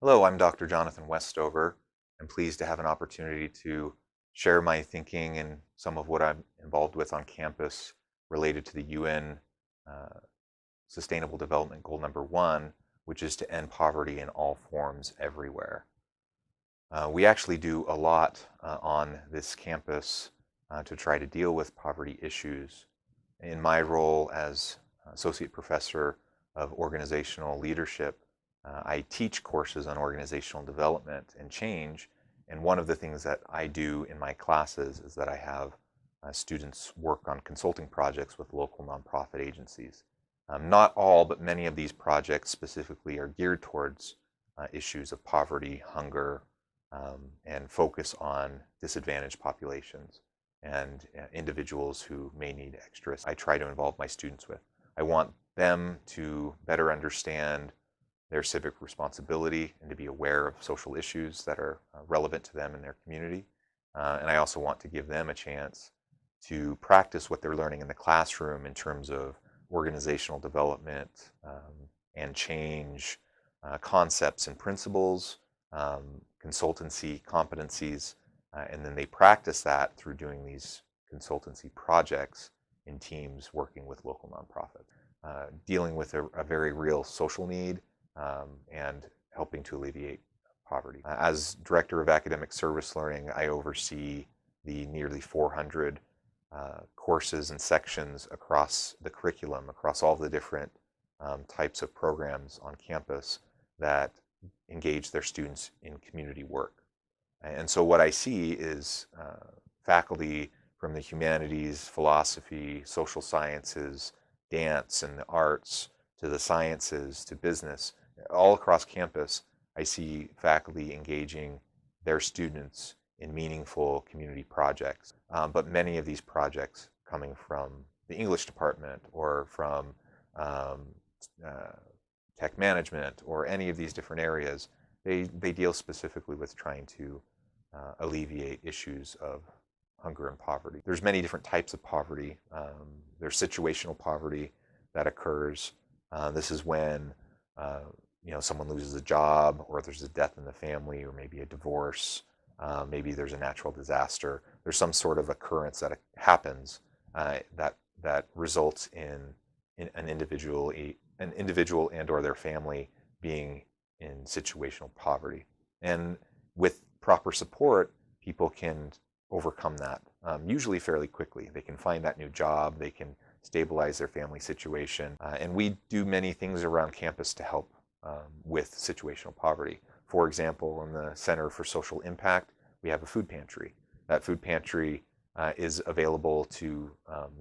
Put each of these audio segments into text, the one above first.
Hello, I'm Dr. Jonathan Westover. I'm pleased to have an opportunity to share my thinking and some of what I'm involved with on campus related to the UN uh, Sustainable Development Goal number 1, which is to end poverty in all forms everywhere. We actually do a lot on this campus to try to deal with poverty issues. In my role as Associate Professor of Organizational Leadership, I teach courses on organizational development and change, and one of the things that I do in my classes is that I have students work on consulting projects with local nonprofit agencies. Not all, but many of these projects specifically are geared towards issues of poverty, hunger, and focus on disadvantaged populations and individuals who may need extras. I try to involve my students with. I want them to better understand their civic responsibility and to be aware of social issues that are relevant to them in their community. And I also want to give them a chance to practice what they're learning in the classroom in terms of organizational development and change concepts and principles, consultancy competencies, and then they practice that through doing these consultancy projects in teams working with local nonprofits, dealing with a very real social need and helping to alleviate poverty. As Director of Academic Service Learning, I oversee the nearly 400 courses and sections across the curriculum, across all the different types of programs on campus that engage their students in community work. And so what I see is faculty from the humanities, philosophy, social sciences, dance and the arts, to the sciences, to business, all across campus, I see faculty engaging their students in meaningful community projects. But many of these projects coming from the English department or from tech management or any of these different areas, they deal specifically with trying to alleviate issues of hunger and poverty. There's many different types of poverty. There's situational poverty that occurs. This is when someone loses a job, or there's a death in the family, or maybe a divorce. Maybe there's a natural disaster. There's some sort of occurrence that happens that results in an individual and or their family being in situational poverty. And with proper support, people can overcome that, usually fairly quickly. They can find that new job, they can stabilize their family situation, and we do many things around campus to help with situational poverty. For example, in the Center for Social Impact, we have a food pantry. That food pantry is available to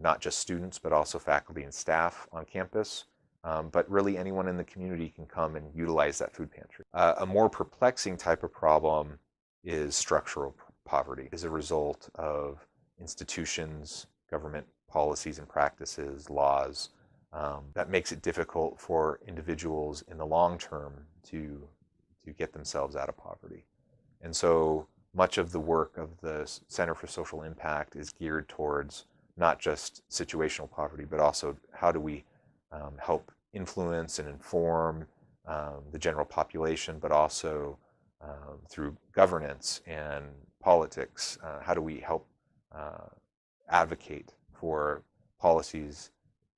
not just students, but also faculty and staff on campus. But really anyone in the community can come and utilize that food pantry. A more perplexing type of problem is structural poverty as a result of institutions, government policies and practices, laws, that makes it difficult for individuals in the long term to get themselves out of poverty. And so much of the work of the Center for Social Impact is geared towards not just situational poverty, but also how do we help influence and inform the general population, but also through governance and politics. How do we help advocate for policies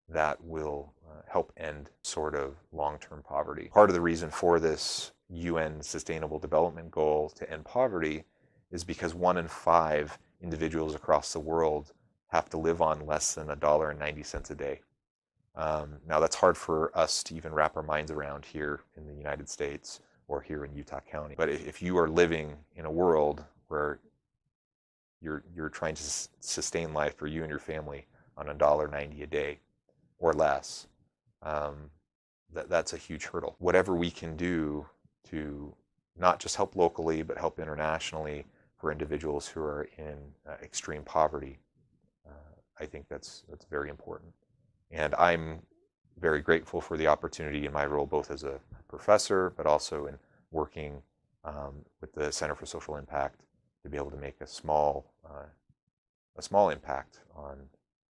that will help end sort of long-term poverty? Part of the reason for this UN Sustainable Development Goal to end poverty is because 1 in 5 individuals across the world have to live on less than $1.90 a day. Now that's hard for us to even wrap our minds around here in the United States or here in Utah County. But if you are living in a world where you're trying to sustain life for you and your family on $1.90 a day or less, that's a huge hurdle. Whatever we can do to not just help locally, but help internationally for individuals who are in extreme poverty, I think that's very important. And I'm very grateful for the opportunity in my role, both as a professor, but also in working with the Center for Social Impact to be able to make a small impact on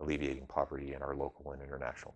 alleviating poverty in our local and international